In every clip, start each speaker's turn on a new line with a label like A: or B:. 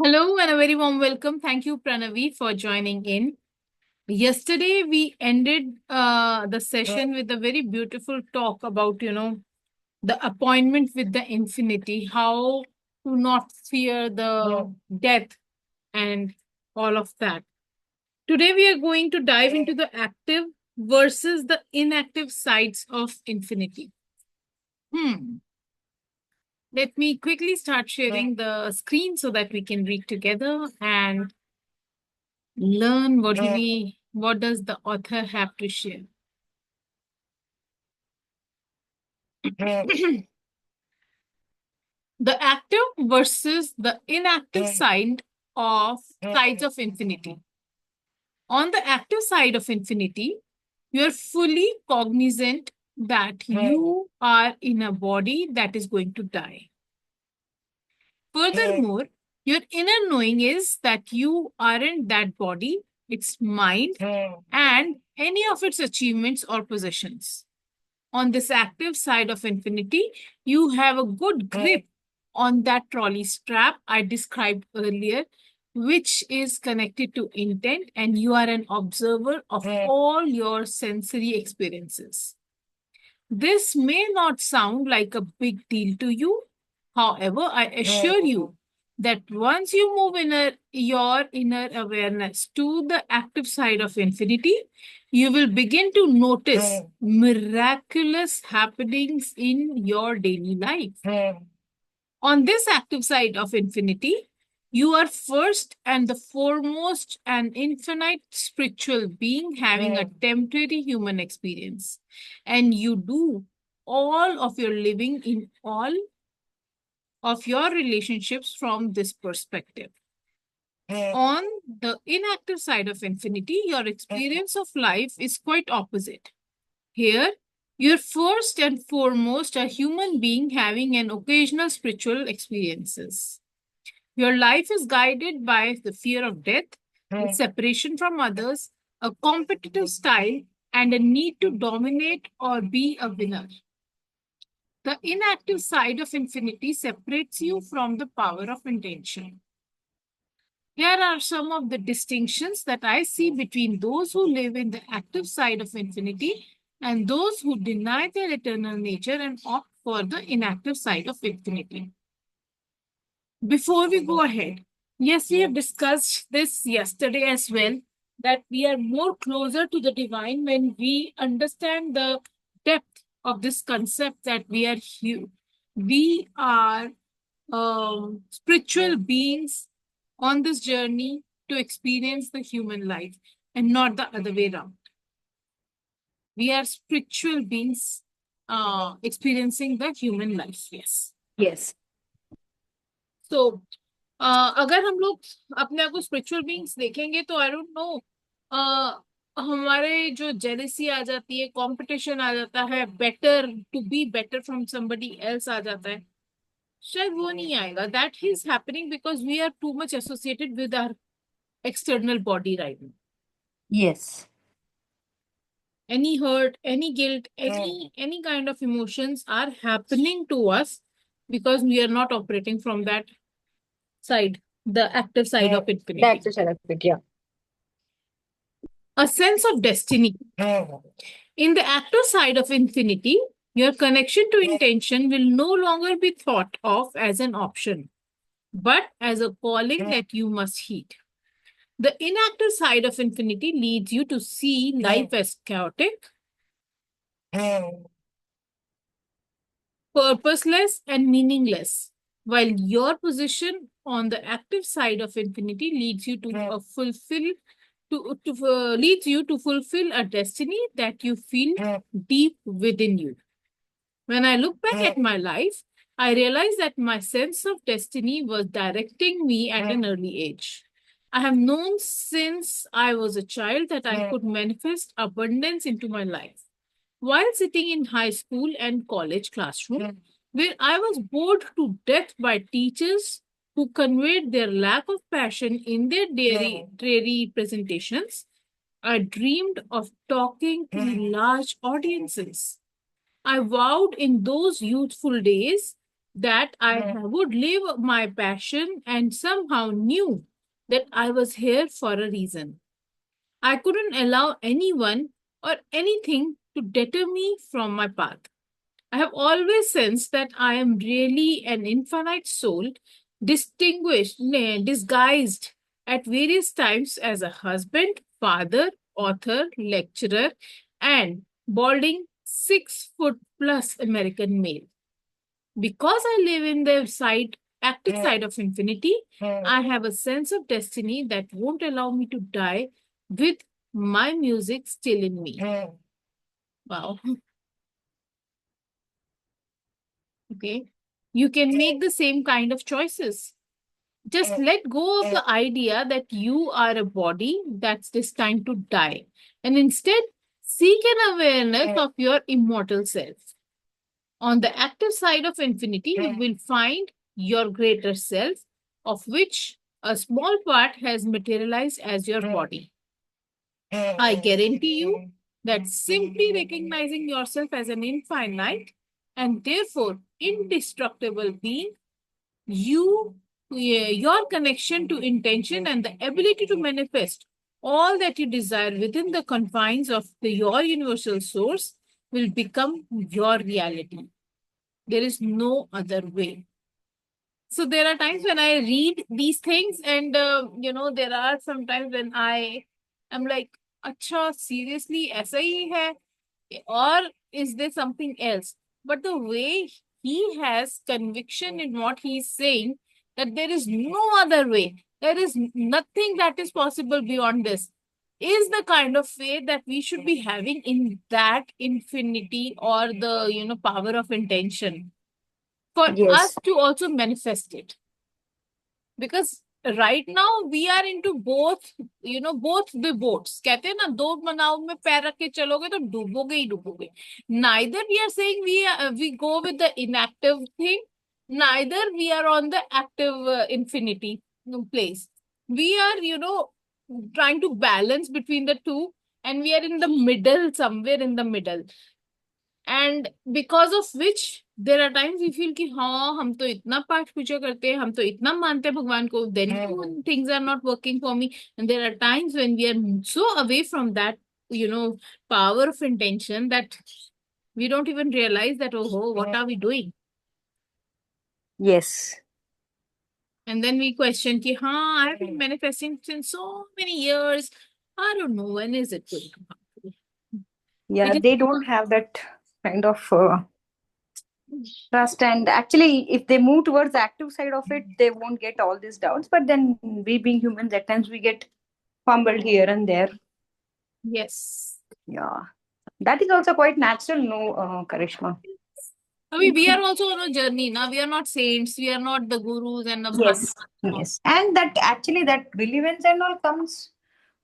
A: Hello and a very warm welcome. Thank you, Pranavi, for joining in. Yesterday, we ended the session with a very beautiful talk about, the appointment with the infinity, how to not fear the death and all of that. Today, we are going to dive into the active versus the inactive sides of infinity. Hmm. Let me quickly start sharing the screen so that we can read together and learn what does the author have to share. The active versus the inactive sides of infinity. On the active side of infinity, you are fully cognizant that you are in a body that is going to die. Furthermore, your inner knowing is that you aren't that body, its mind, and any of its achievements or possessions. On this active side of infinity, you have a good grip on that trolley strap I described earlier, which is connected to intent, and you are an observer of all your sensory experiences. This may not sound like a big deal to you. However, I assure you that once you move your inner awareness to the active side of infinity, you will begin to notice miraculous happenings in your daily life. On this active side of infinity, you are first and the foremost an infinite spiritual being having a temporary human experience. And you do all of your living in all of your relationships from this perspective. On the inactive side of infinity, your experience of life is quite opposite. Here, you're first and foremost a human being having an occasional spiritual experiences. Your life is guided by the fear of death, the separation from others, a competitive style, and a need to dominate or be a winner. The inactive side of infinity separates you from the power of intention. Here are some of the distinctions that I see between those who live in the active side of infinity and those who deny their eternal nature and opt for the inactive side of infinity. Before we go ahead, yes, we have discussed this yesterday as well, that we are more closer to the divine when we understand the depth of this concept that we are spiritual beings on this journey to experience the human life and not the other way around. We are spiritual beings experiencing the human life. Yes.
B: Yes.
A: So, अगर हम लोग अपने आप को spiritual beings देखेंगे तो I don't know हमारे जो जेलेसी आ जाती है, कंपटीशन आ जाता है, better to be better from somebody else आ जाता है, शायद वो नहीं आएगा. That is happening because we are too much associated with our external body right now.
B: Yes.
A: Any hurt, any guilt, any kind of emotions are happening to us because we are not operating from that side, the active side of infinity.
B: That's the side of it, yeah.
A: A sense of destiny. In the active side of infinity, your connection to intention will no longer be thought of as an option, but as a calling that you must heed. The inactive side of infinity leads you to see life as chaotic, purposeless, and meaningless, while your position on the active side of infinity leads you to leads you to fulfill a destiny that you feel deep within you. When I look back at my life, I realize that my sense of destiny was directing me at an early age. I have known since I was a child that I could manifest abundance into my life. While sitting in high school and college classroom, where I was bored to death by teachers who conveyed their lack of passion in their dreary presentations, I dreamed of talking to large audiences. I vowed in those youthful days that I would live my passion and somehow knew that I was here for a reason. I couldn't allow anyone or anything to deter me from my path. I have always sensed that I am really an infinite soul, disguised at various times as a husband, father, author, lecturer, and balding 6 foot plus American male. Because I live in the active side of infinity, I have a sense of destiny that won't allow me to die with my music still in me. Wow. Okay. You can make the same kind of choices. Just let go of the idea that you are a body that's destined to die, and instead seek an awareness of your immortal self. On the active side of infinity, you will find your greater self, of which a small part has materialized as your body. I guarantee you that simply recognizing yourself as an infinite and therefore indestructible being, your connection to intention and the ability to manifest all that you desire within the confines of your universal source will become your reality. There is no other way. So there are times when I read these things, and there are some times when I am like, "Acha, seriously, ऐसा ही है? Or is there something else?" But the way he has conviction in what he is saying, that there is no other way, there is nothing that is possible beyond this, is the kind of faith that we should be having in that infinity or the power of intention for
B: Yes.
A: us to also manifest it. Because right now we are into both the boats. कहते हैं ना, दो नाव में पैर रख के चलोगे तो डूबोगे ही डूबोगे. Neither we are saying we go with the inactive thing, neither we are on the active infinity place. We are trying to balance between the two, and we are in the middle, somewhere in the middle. And because of which there are times we feel कि हाँ, हम तो इतना पाठ पूजा करते हैं, हम तो इतना मानते हैं भगवान को, then things are not working for me. And there are times when we are so away from that power of intention that we don't even realize that, oh, what are we doing?
B: Yes.
A: And then we question ki, I have been manifesting since so many years. I don't know, when is it going to happen?
B: Yeah, they don't have that kind of trust. And actually, if they move towards the active side of it, they won't get all these doubts. But then we being humans, at times we get fumbled here and there.
A: Yes.
B: Yeah. That is also quite natural, no, Karishma?
A: I mean, we are also on a journey. Now, we are not saints. We are not the gurus and the
B: Yes. Yes. And that actually, that relevance and all comes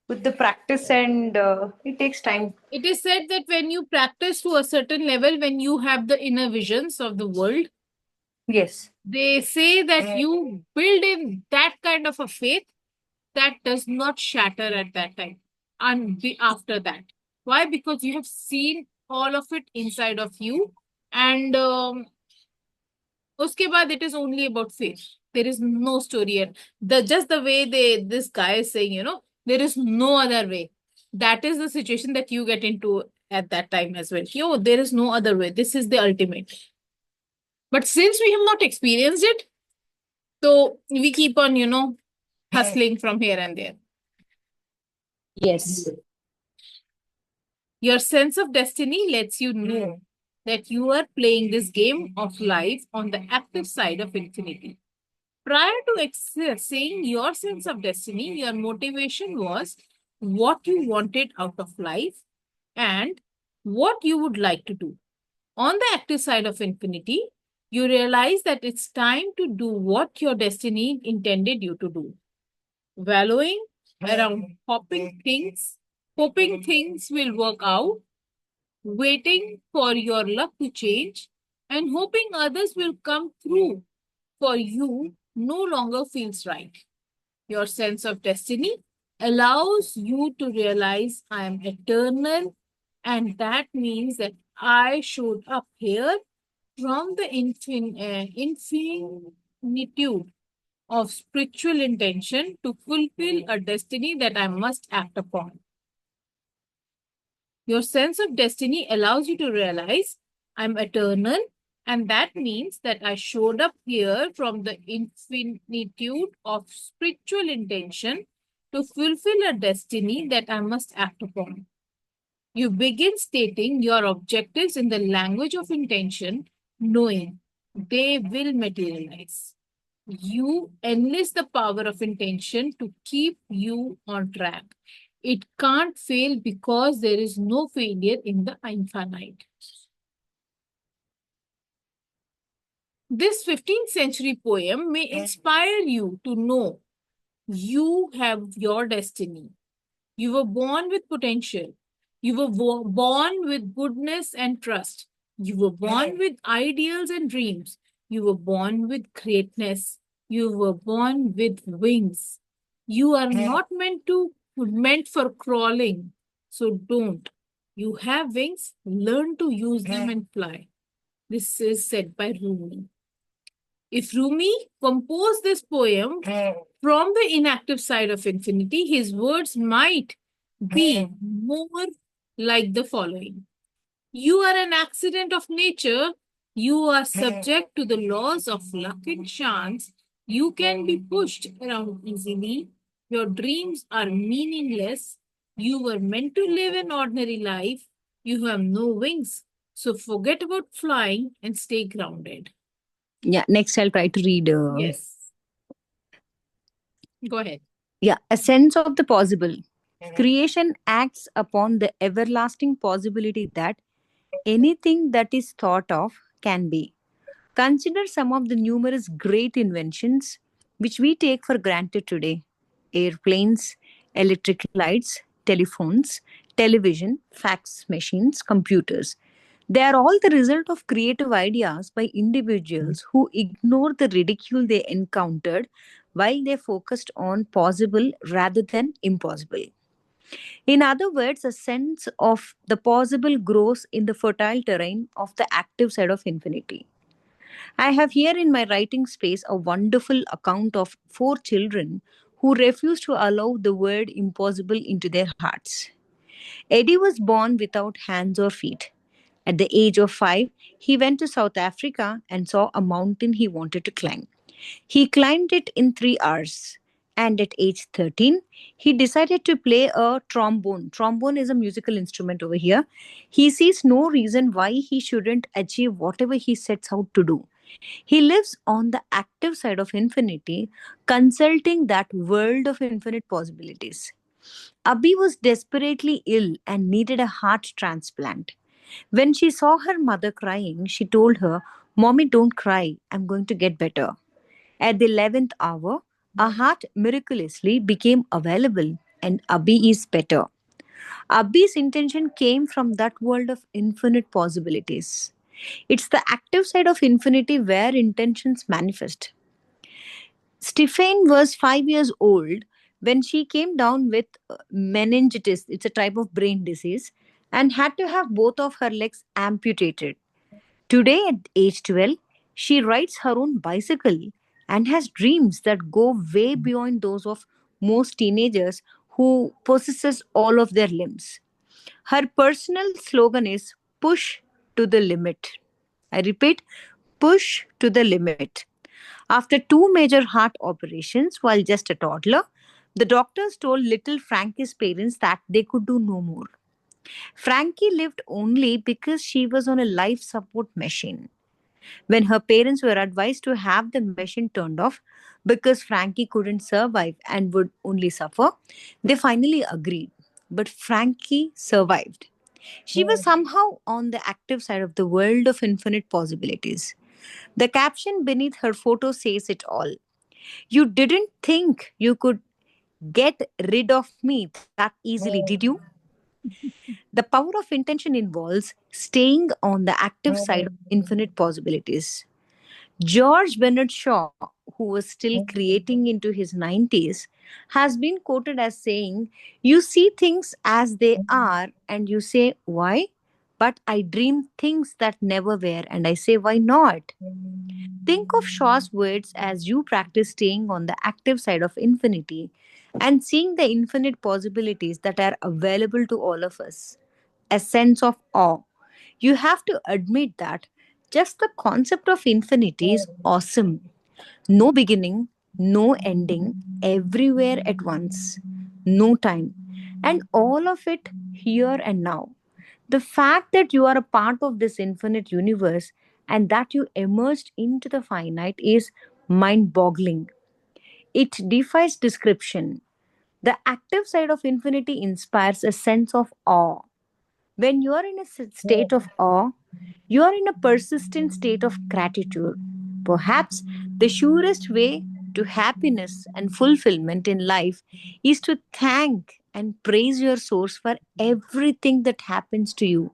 B: with the practice, and it takes time.
A: It is said that when you practice to a certain level, when you have the inner visions of the world,
B: Yes.
A: they say that you build in that kind of a faith that does not shatter at that time and after that. Why? Because you have seen all of it inside of you, and uske baad it is only about faith. There is no story yet. Just the way this guy is saying, there is no other way. That is the situation that you get into at that time as well. There is no other way. This is the ultimate. But since we have not experienced it, so we keep on, hustling from here and there.
B: Yes.
A: Your sense of destiny lets you know that you are playing this game of life on the active side of infinity. Prior to accessing your sense of destiny, your motivation was what you wanted out of life and what you would like to do. On the active side of infinity, you realize that it's time to do what your destiny intended you to do. Wallowing around hoping things will work out, waiting for your luck to change, and hoping others will come through for you no longer feels right. Your sense of destiny allows you to realize I am eternal, and that means that I showed up here from the infinitude of spiritual intention to fulfill a destiny that I must act upon. Your sense of destiny allows you to realize I'm eternal, and that means that I showed up here from the infinitude of spiritual intention to fulfill a destiny that I must act upon. You begin stating your objectives in the language of intention, knowing they will materialize. You enlist the power of intention to keep you on track. It can't fail because there is no failure in the infinite. This 15th century poem may inspire you to know you have your destiny. You were born with potential. You were born with goodness and trust. You were born with ideals and dreams. You were born with greatness. You were born with wings. You are not meant for crawling. So don't. You have wings, learn to use them and fly. This is said by Rumi. If Rumi composed this poem from the inactive side of infinity, his words might be more like the following. You are an accident of nature. You are subject to the laws of luck and chance. You can be pushed around easily. Your dreams are meaningless. You were meant to live an ordinary life. You have no wings. So forget about flying and stay grounded.
B: Yeah, next I'll try to read.
A: Yes. Go ahead.
B: Yeah, a sense of the possible. Creation acts upon the everlasting possibility that anything that is thought of can be. Consider some of the numerous great inventions which we take for granted today: airplanes, electric lights, telephones, television, fax machines, computers. They are all the result of creative ideas by individuals who ignored the ridicule they encountered while they focused on possible rather than impossible. In other words, a sense of the possible grows in the fertile terrain of the active side of infinity. I have here in my writing space a wonderful account of four children who refused to allow the word impossible into their hearts. Eddie was born without hands or feet. At the age of 5, he went to South Africa and saw a mountain he wanted to climb. He climbed it in 3 hours. And at age 13, he decided to play a trombone. Trombone is a musical instrument over here. He sees no reason why he shouldn't achieve whatever he sets out to do. He lives on the active side of infinity, consulting that world of infinite possibilities. Abby was desperately ill and needed a heart transplant. When she saw her mother crying, she told her, "Mommy, don't cry. I'm going to get better." At the 11th hour, a heart miraculously became available, and Abby is better. Abby's intention came from that world of infinite possibilities. It's the active side of infinity where intentions manifest. Stefan was 5 years old when she came down with meningitis. It's a type of brain disease, and had to have both of her legs amputated. Today, at age 12, she rides her own bicycle and has dreams that go way beyond those of most teenagers who possesses all of their limbs. Her personal slogan is push to the limit. I repeat, push to the limit. After two major heart operations while just a toddler, the doctors told little Frankie's parents that they could do no more. Frankie lived only because she was on a life support machine. When her parents were advised to have the machine turned off because Frankie couldn't survive and would only suffer, they finally agreed. But Frankie survived. She was somehow on the active side of the world of infinite possibilities. The caption beneath her photo says it all. You didn't think you could get rid of me that easily, did you? The power of intention involves staying on the active side of infinite possibilities. George Bernard Shaw, who was still creating into his 90s, has been quoted as saying, "You see things as they are and you say, why? but I dream things that never were, and I say, why not? Think of Shaw's words as you practice staying on the active side of infinity and seeing the infinite possibilities that are available to all of us. A sense of awe. You have to admit that just the concept of infinity is awesome. No beginning, no ending, everywhere at once, no time, and all of it here and now. The fact that you are a part of this infinite universe and that you emerged into the finite is mind boggling. It defies description. The active side of infinity inspires a sense of awe. When you are in a state of awe, you are in a persistent state of gratitude. Perhaps the surest way to happiness and fulfillment in life is to thank and praise your source for everything that happens to you.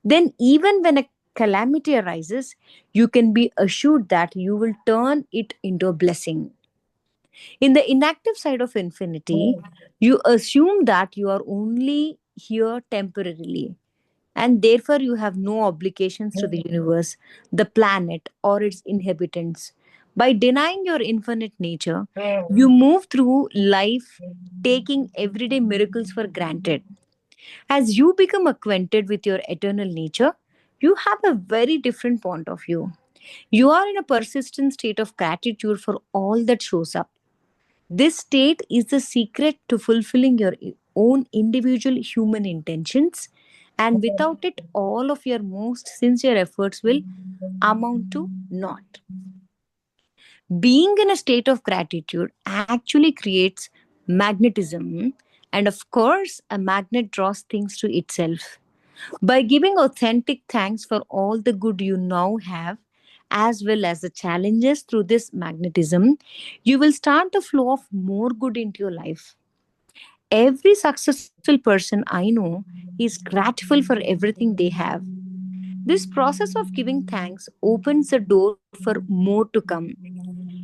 B: Then, even when a calamity arises, you can be assured that you will turn it into a blessing. In the inactive side of infinity, you assume that you are only here temporarily, and therefore you have no obligations to the universe, the planet, or its inhabitants. By denying your infinite nature, you move through life taking everyday miracles for granted. As you become acquainted with your eternal nature, you have a very different point of view. You are in a persistent state of gratitude for all that shows up. This state is the secret to fulfilling your own individual human intentions, and without it, all of your most sincere efforts will amount to naught. Being in a state of gratitude actually creates magnetism, and of course, a magnet draws things to itself. By giving authentic thanks for all the good you now have, as well as the challenges through this magnetism, you will start the flow of more good into your life. Every successful person I know is grateful for everything they have. This process of giving thanks opens the door for more to come.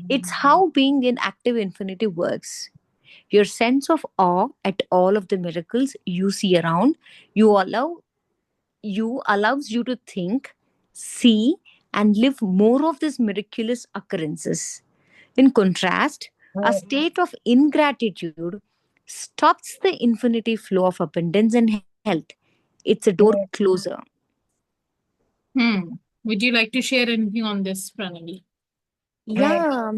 B: It's how being in active infinity works. Your sense of awe at all of the miracles you see around you allows you to think, see, and live more of these miraculous occurrences. In contrast, a state of ingratitude stops the infinity flow of abundance and health. It's a door closer.
A: Hmm. Would you like to share anything on this, Pranali?
B: Yeah,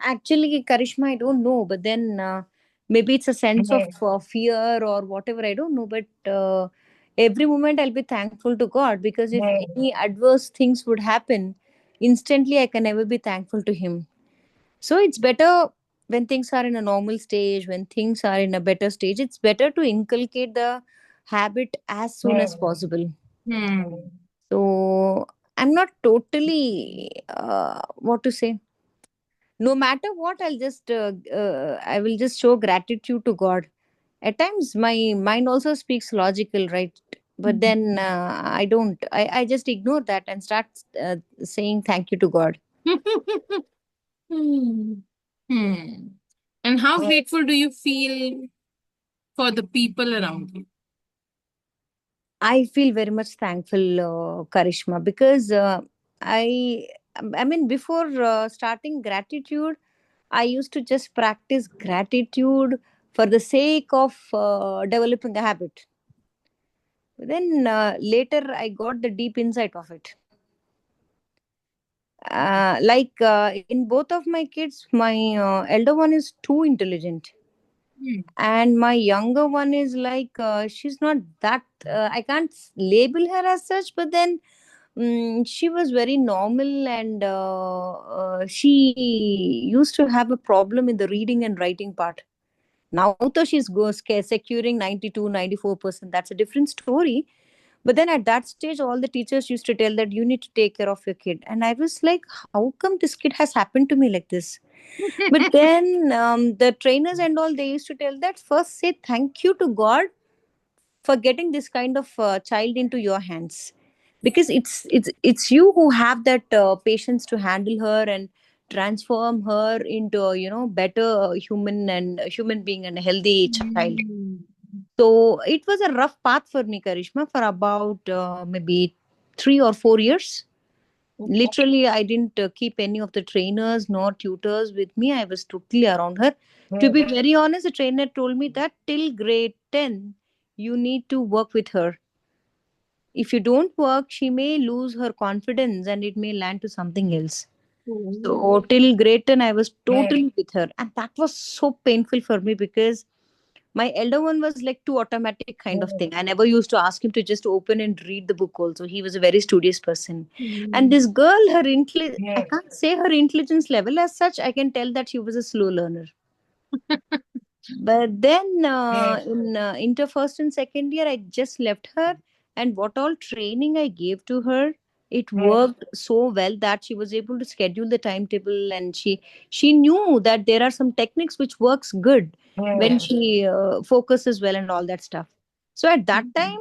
B: actually, Karishma, I don't know, but then maybe it's a sense of fear or whatever. I don't know, but every moment I'll be thankful to God, because if any adverse things would happen, instantly I can never be thankful to Him. So it's better when things are in a normal stage, when things are in a better stage, it's better to inculcate the habit as soon as possible.
A: Hmm.
B: So I'm not totally, what to say, no matter what, I will just show gratitude to God. At times my mind also speaks logical, right? But then I just ignore that and start saying thank you to God.
A: Hmm. Hmm. And how grateful do you feel for the people around you?
B: I feel very much thankful, Karishma, because I mean, before starting gratitude, I used to just practice gratitude for the sake of developing a habit. Then later, I got the deep insight of it. In both of my kids, my elder one is too intelligent,
A: Hmm.
B: and my younger one is she's not that. I can't label her as such, but then she was very normal, and she used to have a problem in the reading and writing part. Now, though she's securing 92, 94%, that's a different story. But then at that stage, all the teachers used to tell that you need to take care of your kid. And I was like, how come this kid has happened to me like this? But then the trainers and all, they used to tell that first say thank you to God for getting this kind of child into your hands, because it's you who have that patience to handle her and transform her into better human and human being and a healthy child.
A: Hmm.
B: So it was a rough path for me, Karishma, for about maybe 3 or 4 years.
A: Okay.
B: Literally, I didn't keep any of the trainers nor tutors with me. I was totally around her. To be very honest, the trainer told me that till grade 10, you need to work with her. If you don't work, she may lose her confidence and it may land to something else.
A: Oh.
B: So till grade 10, I was totally with her. And that was so painful for me because my elder one was like too automatic kind of thing. I never used to ask him to just open and read the book also. He was a very studious person. And
A: Mm.
B: this girl, I can't say her intelligence level as such. I can tell that she was a slow learner. But then in inter first and second year, I just left her. And what all training I gave to her, it worked so well that she was able to schedule the timetable, and she knew that there are some techniques which works good when she focuses well and all that stuff. So at that time,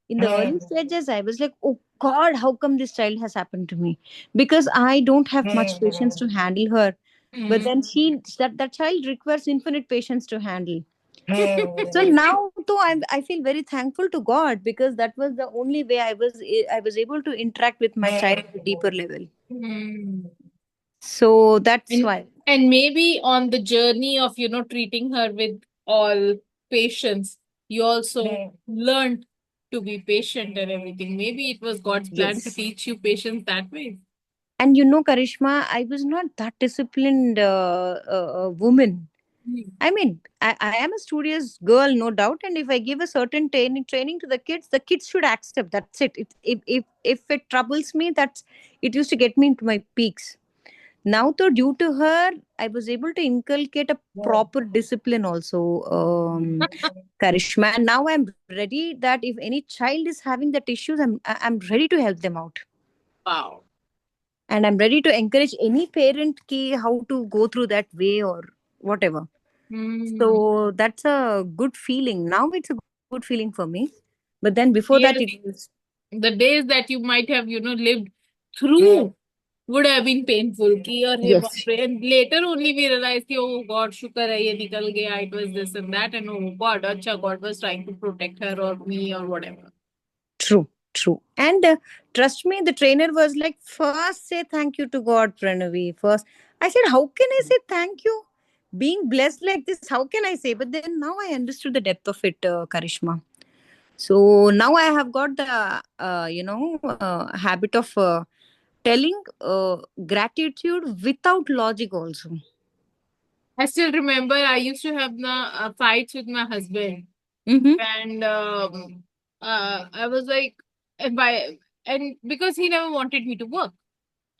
B: in the early stages, I was like, oh God, how come this child has happened to me? Because I don't have much patience to handle her. But
A: Mm.
B: then that child requires infinite patience to handle. So now though I feel very thankful to God because that was the only way I was able to interact with my child at a deeper level.
A: Mm.
B: So that's
A: And
B: why.
A: and maybe on the journey of, treating her with all patience, you also learned to be patient and everything. Maybe it was God's plan to
B: Yes.
A: teach you patience that way.
B: And you know, Karishma, I was not that disciplined woman.
A: Mm.
B: I mean, I am a studious girl, no doubt. And if I give a certain training to the kids should accept. That's it. If it troubles me, that's it used to get me into my peaks. Now, though, due to her, I was able to inculcate a proper discipline also, Karishma. And now I'm ready that if any child is having that issues, I'm ready to help them out,
A: Wow.
B: and I'm ready to encourage any parent ki how to go through that way or whatever.
A: Mm.
B: So that's a good feeling. Now it's a good feeling for me. But then before that, it
A: Yes,
B: was.
A: the days that you might have, lived through would have been painful. Ki, "Arre baap
B: Yes,
A: re." And later only we realized, ki, oh God, shukar hai, ye nikal gaya. It was this and that. And oh God, acha, God was trying to protect her or me or whatever.
B: true, true. And trust me, the trainer was like, first say thank you to God, Pranavi. First, I said, how can I say thank you? Being blessed like this, how can I say? But then now I understood the depth of it, Karishma. So now I have got the, habit of telling gratitude without logic also.
A: I still remember I used to have the fights with my husband.
B: Mm-hmm.
A: And I was like, and by and because he never wanted me to work,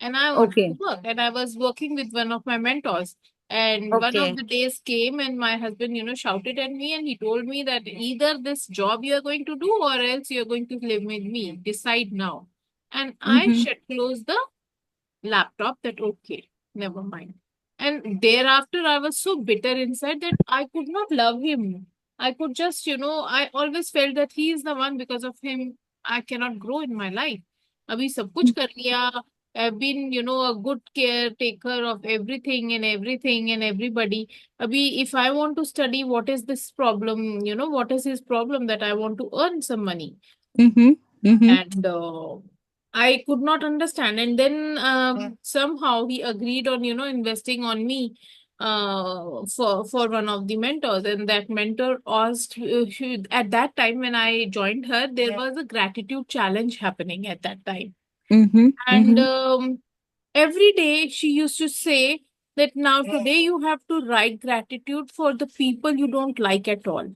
A: and I wanted to
B: Okay.
A: work, and I was working with one of my mentors. And one of
B: Okay.
A: the days came, and my husband, shouted at me, and he told me that either this job you are going to do, or else you are going to live with me. Decide now. And I
B: Mm-hmm.
A: shut close the laptop that okay, never mind. And thereafter, I was so bitter inside that I could not love him. I could just, I always felt that he is the one because of him I cannot grow in my life. Abhi sab kuch kar liya. I've been, a good caretaker of everything and everybody. Abhi, if I want to study, what is this problem? What is his problem that I want to earn some money?
B: Mm-hmm. Mm-hmm.
A: And I could not understand. And then somehow he agreed on investing on me for one of the mentors. And that mentor asked at that time when I joined her, there was a gratitude challenge happening at that time.
B: Mm-hmm.
A: And
B: Mm-hmm.
A: every day she used to say that now today you have to write gratitude for the people you don't like at all.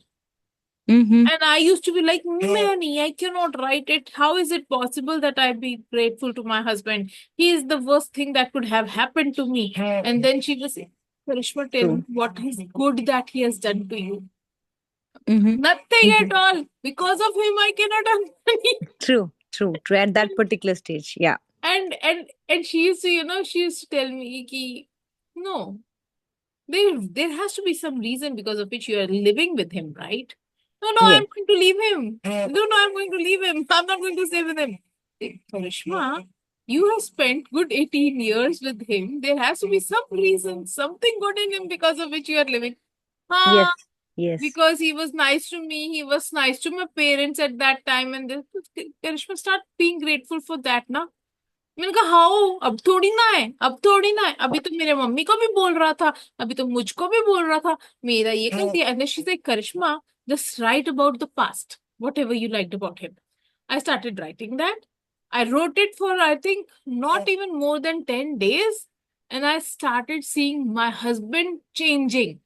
B: Mm-hmm.
A: And I used to be like, Manny, I cannot write it. How is it possible that I be grateful to my husband? He is the worst thing that could have happened to me. And then she was saying, Karishma, tell me
B: True.
A: what is good that he has done to you.
B: Mm-hmm.
A: Nothing
B: Mm-hmm.
A: at all. Because of him, I cannot earn money.
B: True. True. True. At that particular stage. Yeah.
A: And she used to, she used to tell me, ki, no, there has to be some reason because of which you are living with him, right? No, no, I'm
B: Yes.
A: going to leave him. No, no, I'm going to leave him. I'm not going to stay with him. Karishma, you have spent good 18 years with him. There has to be some reason, something good in him because of which you are living.
B: Yes.
A: Huh?
B: Yes.
A: because he was nice to me, he was nice to my parents at that time, and then Karishma start being grateful for that ना. मैंने कहा how, अब थोड़ी ना है, अब थोड़ी ना है, अभी तो मेरे मम्मी को भी बोल रहा था, अभी तो मुझको भी बोल रहा था, मेरा ये कर दिया. And then she said, Karishma, just write about the past, whatever you liked about him. I started writing that. I wrote it for, I think, not even more than 10 days. And I started seeing my husband changing.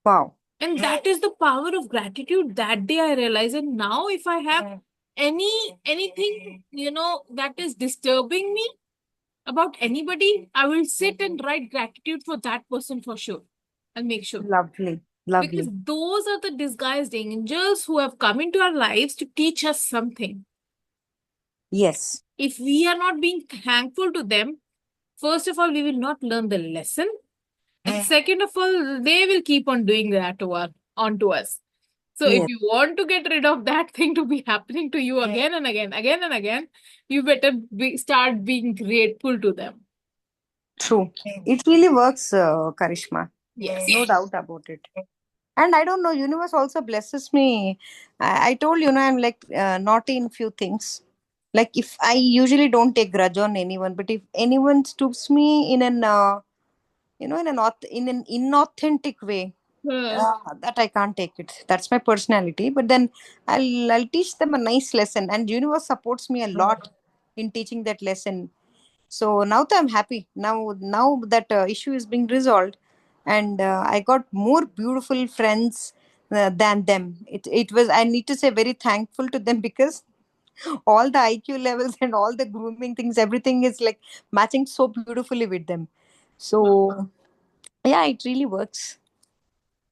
B: Wow.
A: And that is the power of gratitude. That day I realized. And now if I have anything, that is disturbing me about anybody, I will sit and write gratitude for that person for sure. I'll make sure.
B: Lovely.
A: Because
B: Lovely.
A: those are the disguised angels who have come into our lives to teach us something.
B: Yes.
A: If we are not being thankful to them, first of all, we will not learn the lesson. And second of all, they will keep on doing that onto us. So if
B: Yes.
A: you want to get rid of that thing to be happening to you again and again, again and again, you better start being grateful to them.
B: True. It really works, Karishma.
A: Yes.
B: No doubt about it. And I don't know, universe also blesses me. I told you, I'm like naughty in few things. Like if I usually don't take grudge on anyone, but if anyone stoops me in an in an inauthentic way, that I can't take it. That's my personality. But then I'll teach them a nice lesson, and universe supports me a lot in teaching that lesson. So now that I'm happy, now that issue is being resolved, and I got more beautiful friends than them. It was, I need to say, very thankful to them, because all the IQ levels and all the grooming things, everything is like matching so beautifully with them. So yeah, it really works.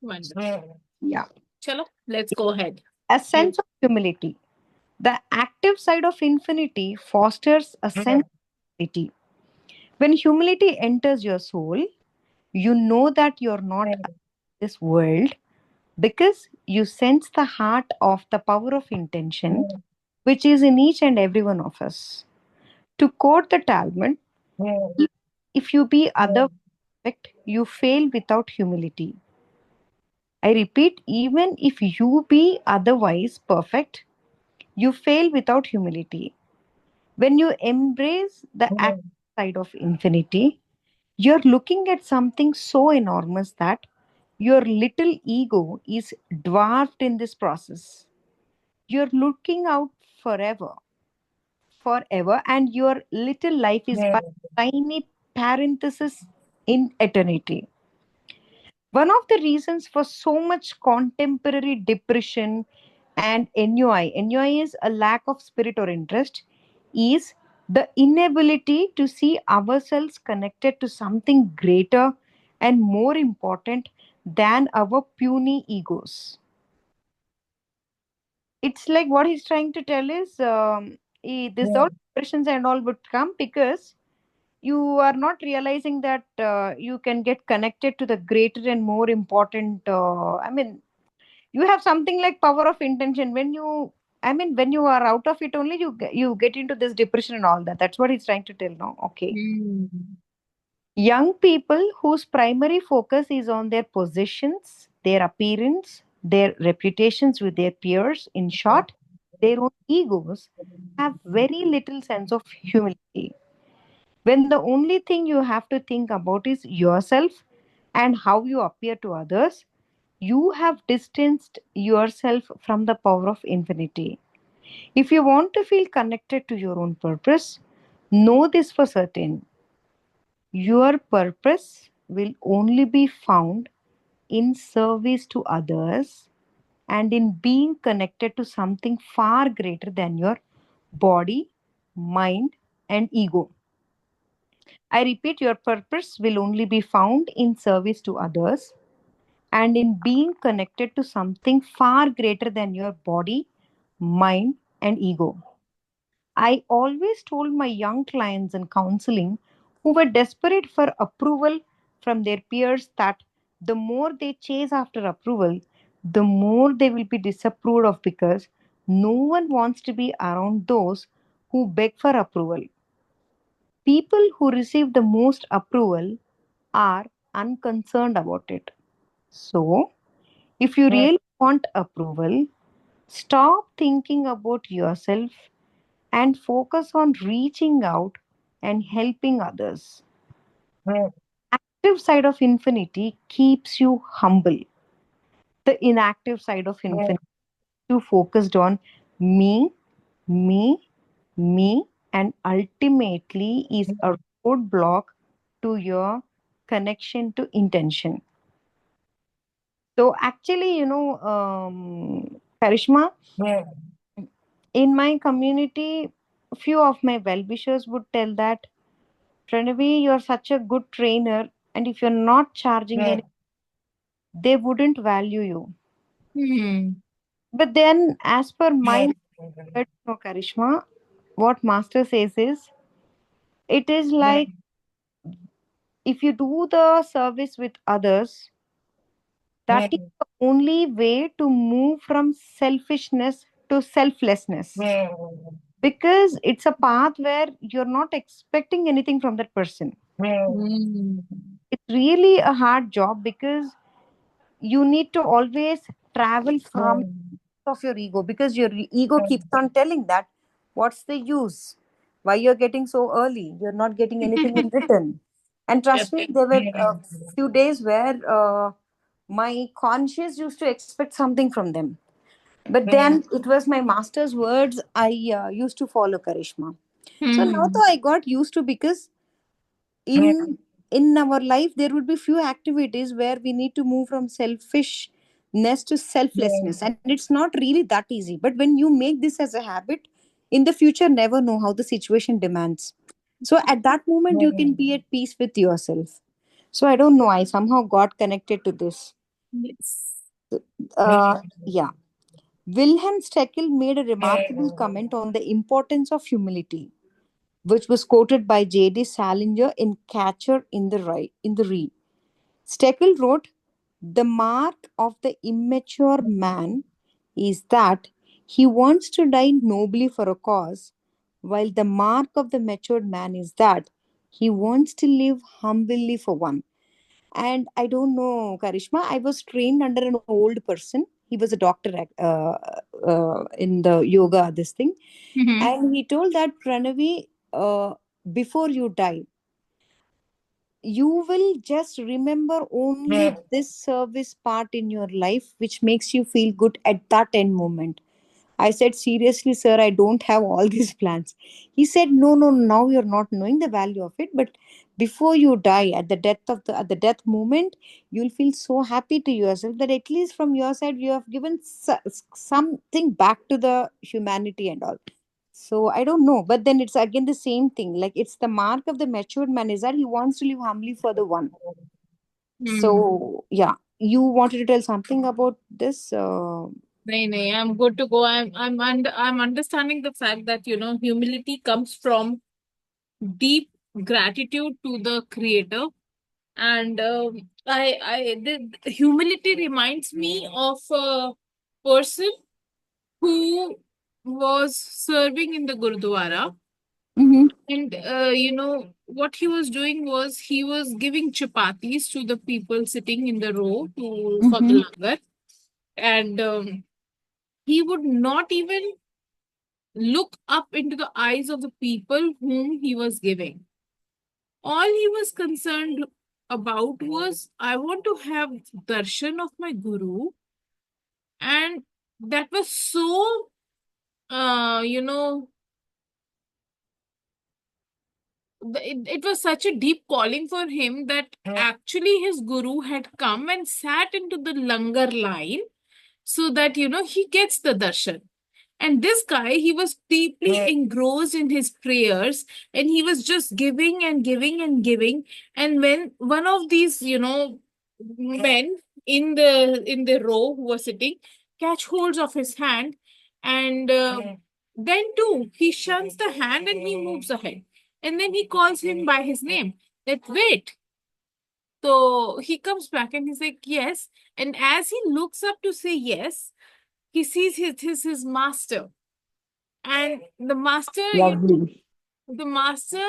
A: Wonderful.
B: Yeah.
A: Chalo, let's go ahead.
B: A sense of humility. The active side of infinity fosters a sense of humility. When humility enters your soul, you know that you're not of this world, because you sense the heart of the power of intention which is in each and every one of us. To quote the Talmud, if you be other perfect, you fail without humility. I repeat, even if you be otherwise perfect, you fail without humility. When you embrace the active side of infinity, you're looking at something so enormous that your little ego is dwarfed in this process. You're looking out forever, forever, and your little life is but a tiny parenthesis in eternity. One of the reasons for so much contemporary depression and ennui is a lack of spirit or interest, is the inability to see ourselves connected to something greater and more important than our puny egos. It's like what he's trying to tell is, this all depressions and all would come because you are not realizing that you can get connected to the greater and more important. You have something like power of intention. When you are out of it only, you get into this depression and all that. That's what he's trying to tell now. Okay. Young people whose primary focus is on their positions, their appearance, their reputations with their peers, in short, their own egos, have very little sense of humility. When the only thing you have to think about is yourself and how you appear to others, you have distanced yourself from the power of infinity. If you want to feel connected to your own purpose, know this for certain: your purpose will only be found in service to others and in being connected to something far greater than your body, mind, and ego. I repeat, your purpose will only be found in service to others and in being connected to something far greater than your body, mind, and ego. I always told my young clients in counseling who were desperate for approval from their peers that the more they chase after approval, the more they will be disapproved of, because no one wants to be around those who beg for approval. People who receive the most approval are unconcerned about it. So, If you really want approval, stop thinking about yourself and focus on reaching out and helping others. Active side of infinity keeps you humble. The inactive side of infinity you focused on me, me, me, and ultimately is a roadblock to your connection to intention. So actually, Karishma, in my community, few of my well-wishers would tell that, Pranavi, you're such a good trainer, and if you're not charging any, they wouldn't value you.
A: Hmm.
B: But then, as per my method, no, Karishma, what Master says is, it is like if you do the service with others, that is the only way to move from selfishness to selflessness. Because it's a path where you're not expecting anything from that person.
A: Hmm.
B: It's really a hard job because you need to always travel from of your ego, because your ego keeps on telling that what's the use, why you're getting so early, you're not getting anything in return. And trust
A: Yep.
B: me, there were a few days where my conscience used to expect something from them, but then it was my master's words I used to follow, Karishma. So now
A: Hmm.
B: though I got used to, because in our life there would be few activities where we need to move from selfishness to selflessness, and it's not really that easy, but when you make this as a habit, in the future never know how the situation demands. So at that moment you can be at peace with yourself. So I don't know, I somehow got connected to this.
A: Yes.
B: Yeah, Wilhelm Steckel made a remarkable comment on the importance of humility, which was quoted by J.D. Salinger in Catcher in the Rye. Steckel wrote, "The mark of the immature man is that he wants to die nobly for a cause, while the mark of the matured man is that he wants to live humbly for one." And I don't know, Karishma, I was trained under an old person. He was a doctor in the yoga, this thing.
A: Hmm.
B: And he told that, Pranavi, before you die, you will just remember only this service part in your life which makes you feel good at that end moment. I said, seriously, sir, I don't have all these plans. He said, no, no, now you're not knowing the value of it, but before you die, at the death moment, you'll feel so happy to yourself that at least from your side you have given something back to the humanity and all. So I don't know, but then it's again the same thing. Like, it's the mark of the matured man is that he wants to live humbly for the one.
A: Hmm.
B: So yeah, you wanted to tell something about this?
A: Nahin, nahin, I'm good to go. I'm understanding the fact that humility comes from deep gratitude to the creator, and the humility reminds me of a person who was serving in the Gurdwara.
B: Mm-hmm.
A: And what he was doing was he was giving chapatis to the people sitting in the row for the
B: Mm-hmm.
A: langar, and he would not even look up into the eyes of the people whom he was giving. All he was concerned about was, I want to have darshan of my guru, and that was so uh you know it was such a deep calling for him that actually his guru had come and sat into the langar line so that he gets the darshan. And this guy, he was deeply engrossed in his prayers, and he was just giving and giving and giving. And when one of these men in the row who was sitting catch holds of his hand, and then too he shuns the hand and he moves ahead, and then he calls him by his name, that wait. So he comes back and he's like, yes. And as he looks up to say yes, he sees his master. And
B: Lovely.
A: the master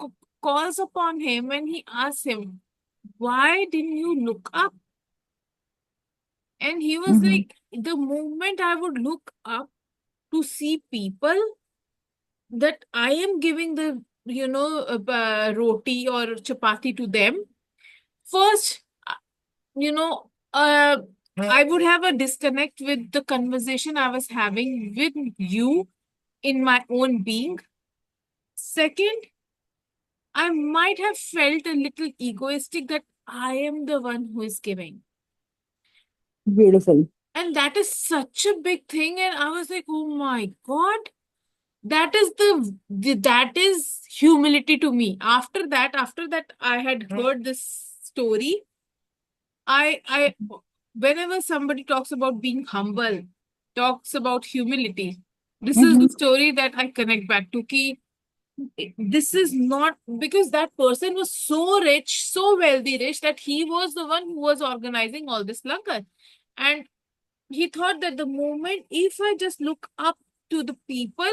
A: c- calls upon him and he asks him, why didn't you look up? And he was like, the moment I would look up to see people that I am giving the, roti or chapati to them, first, I would have a disconnect with the conversation I was having with you in my own being. Second, I might have felt a little egoistic that I am the one who is giving.
B: Beautiful.
A: And that is such a big thing. And I was like, oh my God, that is that is humility to me. After that, I had heard this story. I whenever somebody talks about being humble, talks about humility, this is the story that I connect back to. Ki, this is not because that person was so rich, so wealthy, rich that he was the one who was organizing all this langar. And he thought that the moment if I just look up to the people,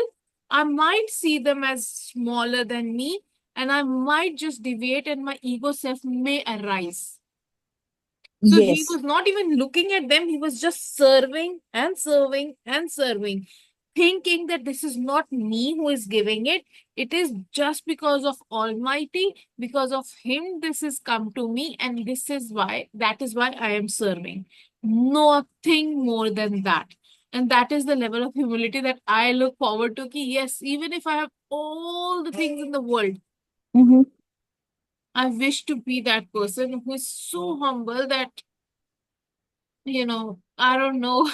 A: I might see them as smaller than me and I might just deviate and my ego self may arise. So he
B: Yes.
A: was not even looking at them, he was just serving and serving and serving, thinking that this is not me who is giving it. It is just because of Almighty, because of Him, this has come to me, and that is why I am serving. Nothing more than that. And that is the level of humility that I look forward to. Ki, yes, even if I have all the things in the world,
B: Mm-hmm.
A: I wish to be that person who is so humble that, I don't know.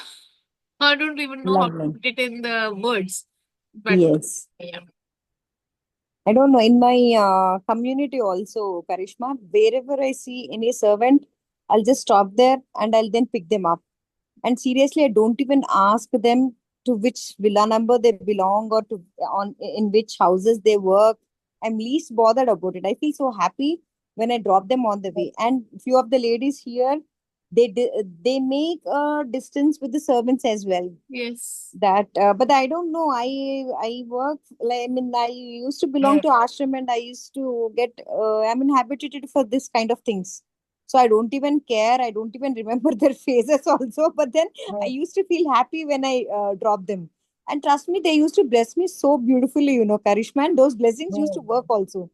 A: I don't even know how to
B: Lovely.
A: put it in the words. But
B: Yes.
A: yeah.
B: I don't know. In my community also, Karishma, wherever I see any servant, I'll just stop there and I'll then pick them up. And seriously, I don't even ask them to which villa number they belong or to on in which houses they work. I'm least bothered about it. I feel so happy when I drop them on the way. And few of the ladies here, they make a distance with the servants as well.
A: Yes.
B: That but I don't know. I work like, I mean, I used to belong to ashram and I used to get I'm inhabited for this kind of things, so I don't even care. I don't even remember their faces also, but then I used to feel happy when I drop them. And trust me, they used to bless me so beautifully, Karishma, and those blessings used to work also,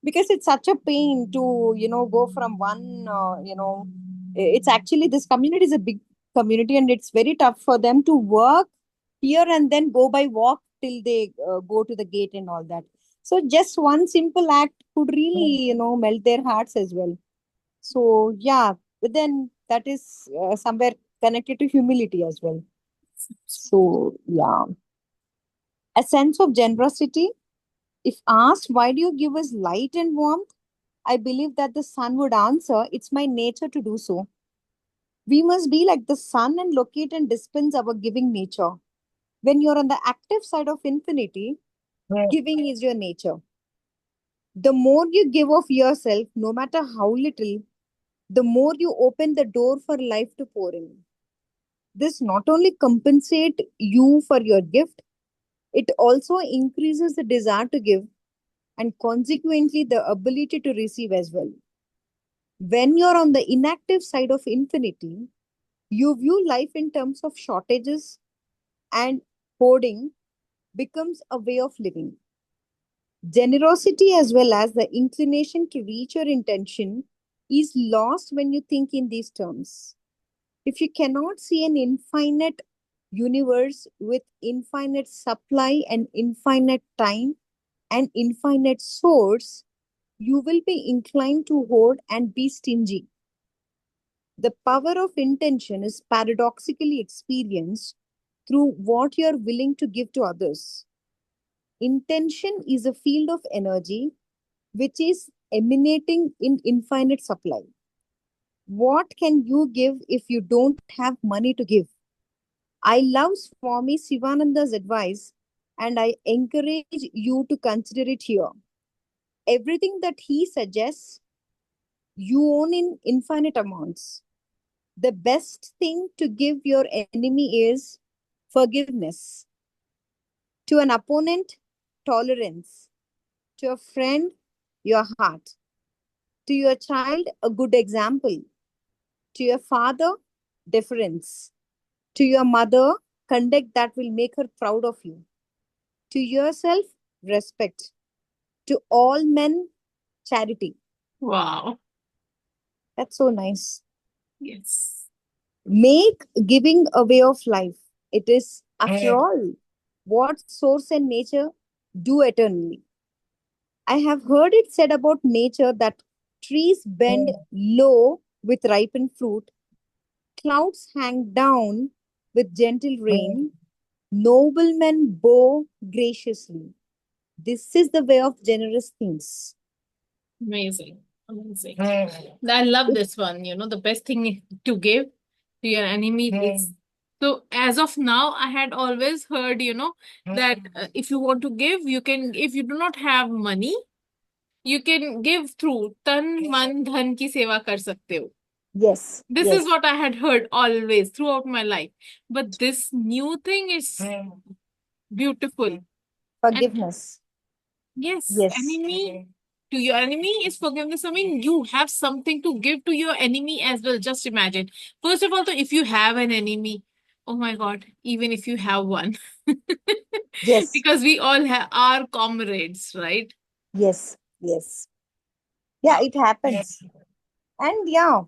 B: because it's such a pain to go from one it's actually, this community is a big community and it's very tough for them to work here and then go by walk till they go to the gate and all that. So just one simple act could really melt their hearts as well. So yeah, but then that is somewhere connected to humility as well. So yeah, a sense of generosity. If asked, why do you give us light and warmth? I believe that the sun would answer, it's my nature to do so. We must be like the sun and locate and dispense our giving nature. When you're on the active side of infinity, giving is your nature. The more you give of yourself, no matter how little, the more you open the door for life to pour in. This not only compensate you for your gift, it also increases the desire to give and consequently the ability to receive as well. When you're on the inactive side of infinity, you view life in terms of shortages, and hoarding becomes a way of living. Generosity, as well as the inclination to reach your intention, is lost when you think in these terms. If you cannot see an infinite universe with infinite supply and infinite time and infinite source, you will be inclined to hoard and be stingy. The power of intention is paradoxically experienced through what you are willing to give to others. Intention is a field of energy which is emanating in infinite supply. What can you give if you don't have money to give? I love Swami Sivananda's advice and I encourage you to consider it here. Everything that he suggests, you own in infinite amounts. The best thing to give your enemy is forgiveness. To an opponent, tolerance. To a friend, your heart. To your child, a good example. To your father, deference. To your mother, conduct that will make her proud of you. To yourself, respect. To all men, charity.
A: Wow.
B: That's so nice.
A: Yes.
B: Make giving a way of life. It is, after all, what source and nature do eternally. I have heard it said about nature that trees bend low with ripened fruit, clouds hang down with gentle rain, noblemen bow graciously. This is the way of generous things.
A: Amazing. Amazing. I love this one. The best thing to give to your enemy is. So, as of now, I had always heard, that if you want to give, you can, if you do not have money, you can give through tan, man, dhan ki seva kar sakte ho.
B: Yes,
A: This is
B: yes.
A: what I had heard always throughout my life. But this new thing is beautiful. And
B: Forgiveness.
A: yes,
B: Yes,
A: enemy to your enemy is forgiveness. I mean, you have something to give to your enemy as well. Just imagine. First of all, though, if you have an enemy, oh my God, even if you have one,
B: yes,
A: because we all are comrades, right?
B: yes, yes. Yeah,
A: Wow.
B: it happens. And yeah,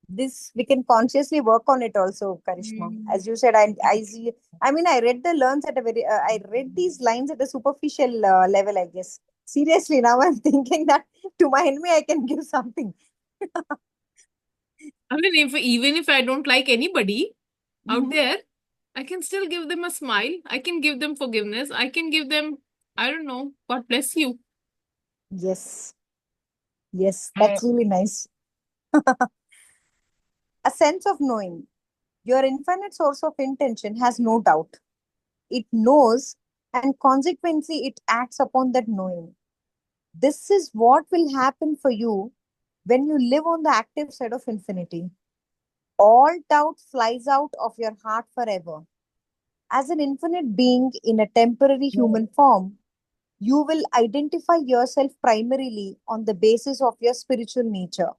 B: this we can consciously work on it also, Karishma.
A: Mm.
B: As you said, I see. I mean, I read the learns at a very. I read these lines at a superficial level, I guess. Seriously, now I'm thinking that to my enemy, I can give something.
A: I mean, if even if I don't like anybody out
B: Mhm.
A: there, I can still give them a smile. I can give them forgiveness. I can give them, I don't know, God bless you.
B: Yes, yes, that's really nice. A sense of knowing. Your infinite source of intention has no doubt. It knows, and consequently, it acts upon that knowing. This is what will happen for you when you live on the active side of infinity. All doubt flies out of your heart forever. As an infinite being in a temporary human form, you will identify yourself primarily on the basis of your spiritual nature.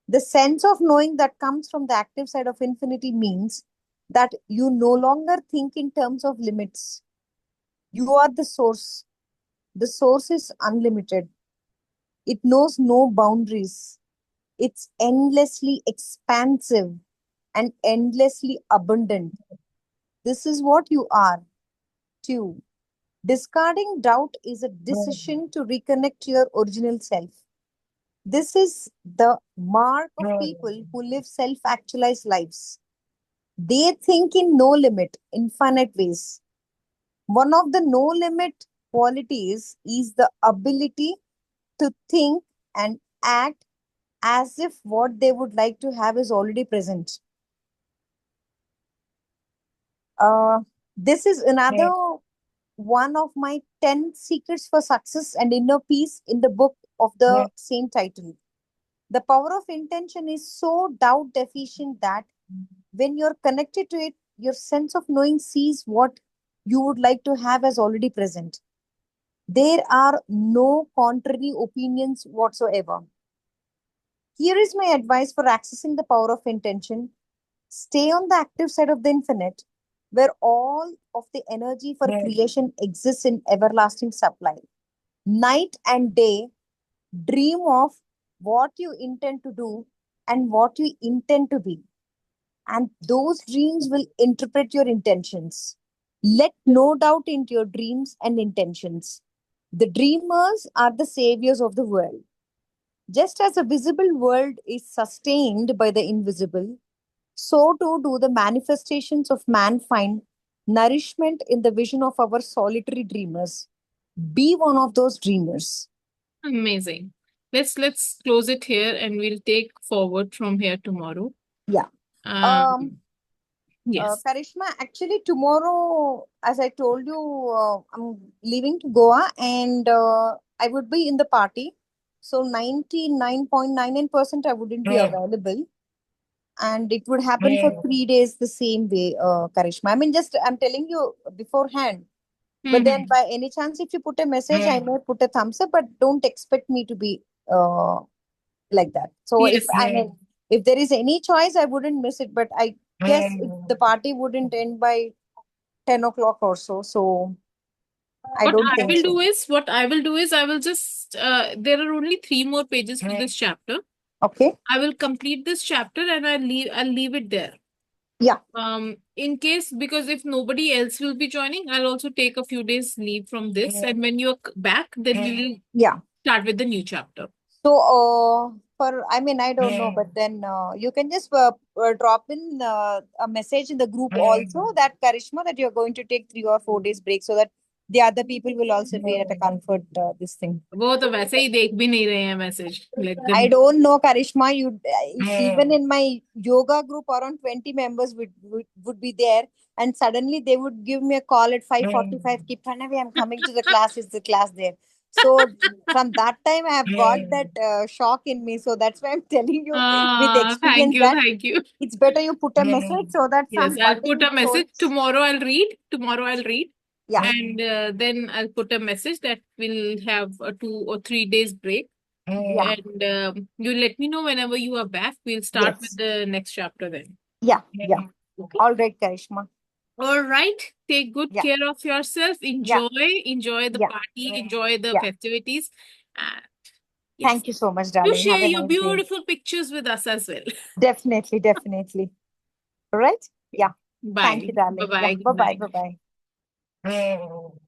B: The sense of knowing that comes from the active side of infinity means that you no longer think in terms of limits. You are the source. The source is unlimited. It knows no boundaries. It's endlessly expansive and endlessly abundant. This is what you are, too. Discarding doubt is a decision to reconnect to your original self. This is the mark of people who live self actualized lives. They think in no limit, infinite ways. One of the no limit qualities is the ability to think and act as if what they would like to have is already present. Uh, this is another one of my 10 secrets for success and inner peace in the book of the same title. The power of intention is so doubt deficient that when you're connected to it, your sense of knowing sees what you would like to have as already present. There are no contrary opinions whatsoever. Here is my advice for accessing the power of intention. Stay on the active side of the infinite, where all of the energy for creation exists in everlasting supply. Night and day, dream of what you intend to do and what you intend to be. And those dreams will interpret your intentions. Let no doubt into your dreams and intentions. The dreamers are the saviors of the world. Just as a visible world is sustained by the invisible, so too do the manifestations of man find nourishment in the vision of our solitary dreamers. Be one of those dreamers.
A: Amazing. Let's close it here and we'll take forward from here tomorrow.
B: Yeah. Um,
A: Um, yes.
B: Karishma, actually, tomorrow, as I told you, I'm leaving to Goa and I would be in the party. So 99.99% I wouldn't be available. And it would happen for 3 days the same way, Karishma. I mean, just I'm telling you beforehand. But then,
A: Mm-hmm.
B: by any chance, if you put a message, I may put a thumbs up, but don't expect me to be like that. So, if
A: Yes.
B: I mean, If there is any choice, I wouldn't miss it. But I guess the party wouldn't end by 10 o'clock or so. So I
A: What
B: don't
A: I
B: think
A: will
B: so.
A: do is, I will just, there are only 3 more pages to this chapter.
B: Okay.
A: I will complete this chapter and I'll leave it there.
B: Yeah.
A: In case, because if nobody else will be joining, I'll also take a few days leave from this. And when you're back, then we will
B: Yeah.
A: start with the new chapter.
B: So, I mean, I don't know, but then you can just drop in a message in the group also that Karishma, that you're going to take 3 or 4 days break so that the other people will also be at a comfort this thing.
A: वो तो वैसे ही देख भी नहीं रहे हैं message. Let them.
B: I don't know, Karishma. Even in my yoga group, around 20 members would be there, and suddenly they would give me a call at 5:45. Keep Pranavi, I'm coming to the class. Is the class there? So from that time, I have got that shock in me. So that's why I'm telling you with
A: Thank
B: experience
A: you,
B: that
A: thank you.
B: it's better you put a message so that
A: Yes,
B: some
A: I'll put
B: budding
A: a message.
B: souls.
A: Tomorrow I'll read. Tomorrow I'll read.
B: Yeah.
A: And then I'll put a message that we'll have a 2 or 3 days break.
B: Yeah.
A: And you let me know whenever you are back. We'll start
B: Yes.
A: with the next chapter then.
B: Yeah. Yeah.
A: Okay.
B: All right, Karishma.
A: All right. Take good
B: Yeah.
A: care of yourself. Enjoy the
B: Yeah.
A: party. Enjoy the
B: Yeah.
A: festivities. And yes,
B: Thank you so much,
A: do
B: darling.
A: share
B: Have a
A: your
B: nice day.
A: beautiful pictures with us as well.
B: Definitely, definitely. All right? Yeah.
A: Bye.
B: Thank you, darling.
A: Bye-bye.
B: Yeah.
A: Good
B: Bye-bye.
A: night.
B: Bye-bye.